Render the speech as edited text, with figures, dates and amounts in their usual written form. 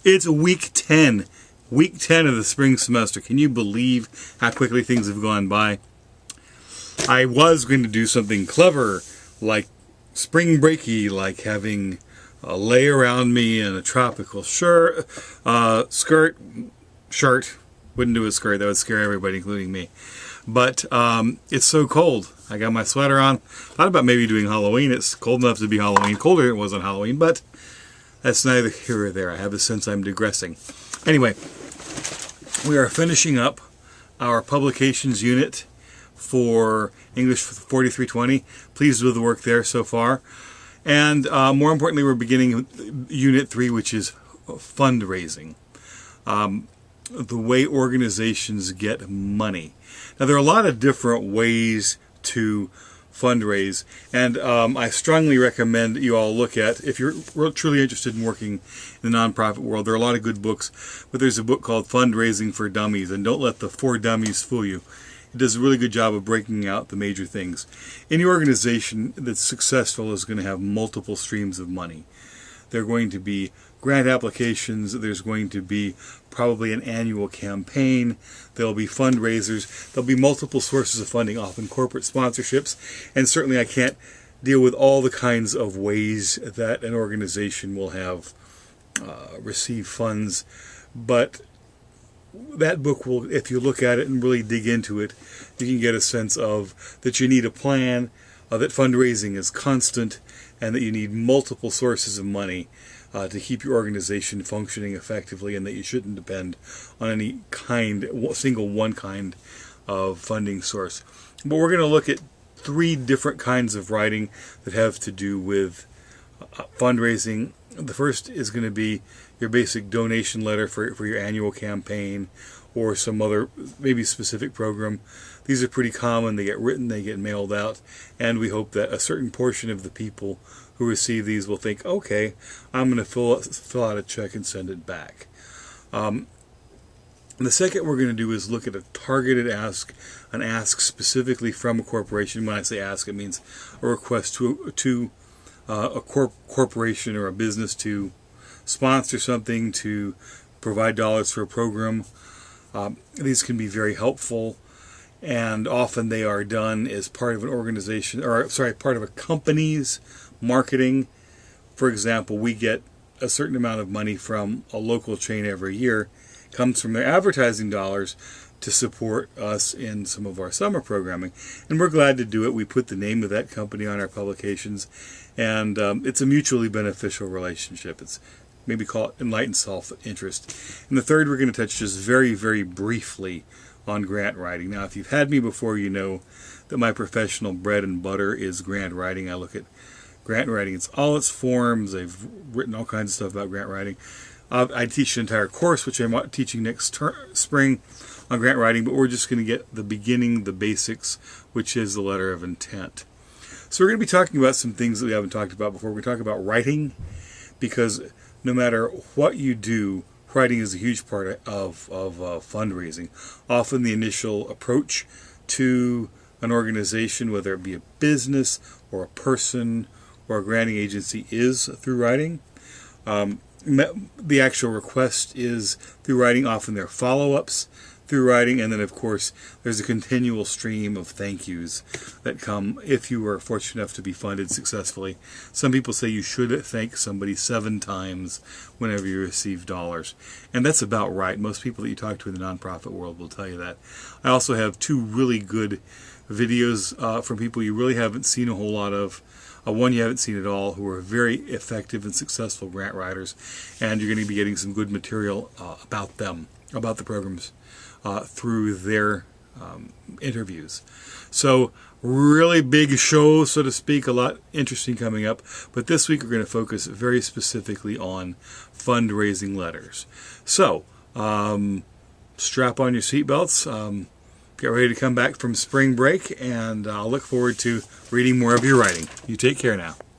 It's week 10. Week 10 of the spring semester. Can you believe how quickly things have gone by? I was going to do something clever, like spring breaky, like having a lay around me in a tropical shirt. Wouldn't do a skirt. That would scare everybody, including me. But it's so cold. I got my sweater on. Thought about maybe doing Halloween. It's cold enough to be Halloween. Colder than it was on Halloween, but that's neither here or there. I have a sense I'm digressing. Anyway, we are finishing up our publications unit for English 4320. Pleased with the work there so far. And more importantly, we're beginning Unit 3, which is fundraising. The way organizations get money. Now, there are a lot of different ways to fundraise, and I strongly recommend you all look at, if you're truly interested in working in the nonprofit world, there are a lot of good books, but there's a book called Fundraising for Dummies, and don't let the 4 dummies fool you. It does a really good job of breaking out the major things. Any organization that's successful is going to have multiple streams of money. There are going to be grant applications, there's going to be probably an annual campaign, there'll be fundraisers, there'll be multiple sources of funding, often corporate sponsorships, and certainly I can't deal with all the kinds of ways that an organization will have receive funds, but that book will, if you look at it and really dig into it, you can get a sense of that you need a plan, that fundraising is constant, and that you need multiple sources of money to keep your organization functioning effectively, and that you shouldn't depend on any single one kind of funding source. But we're going to look at 3 different kinds of writing that have to do with fundraising. The first is going to be your basic donation letter for your annual campaign or some other maybe specific program. These are pretty common. They get written, they get mailed out, and we hope that a certain portion of the people who receive these will think, okay, I'm going to fill out a check and send it back. The second we're going to do is look at a targeted ask, an ask specifically from a corporation. When I say ask, it means a request to a corporation or a business to sponsor something, to provide dollars for a program. These can be very helpful, and often they are done as part of an organization, or part of a company's marketing. For example, we get a certain amount of money from a local chain every year. It comes from their advertising dollars to support us in some of our summer programming, and we're glad to do it. We put the name of that company on our publications, and it's a mutually beneficial relationship. It's maybe call it enlightened self-interest. And the third, we're going to touch just very, very briefly on grant writing. Now, if you've had me before, you know that my professional bread and butter is grant writing. I look at grant writing in all its forms. I've written all kinds of stuff about grant writing. I teach an entire course, which I'm teaching next spring, on grant writing, but we're just going to get the beginning, the basics, which is the letter of intent. So we're going to be talking about some things that we haven't talked about before. We're talking about writing, because no matter what you do, writing is a huge part of fundraising. Often the initial approach to an organization, whether it be a business or a person or a granting agency, is through writing. The actual request is through writing. Often there are follow-ups through writing, and then of course there's a continual stream of thank yous that come if you were fortunate enough to be funded successfully. Some people say you should thank somebody 7 times whenever you receive dollars, and that's about right. Most people that you talk to in the nonprofit world will tell you that. I also have 2 really good videos from people you really haven't seen a whole lot of. One you haven't seen at all, who are very effective and successful grant writers, and you're going to be getting some good material about them, about the programs, through their interviews. So really big show, so to speak, a lot interesting coming up, but this week we're going to focus very specifically on fundraising letters. So strap on your seatbelts, get ready to come back from spring break, and I'll look forward to reading more of your writing. You take care now.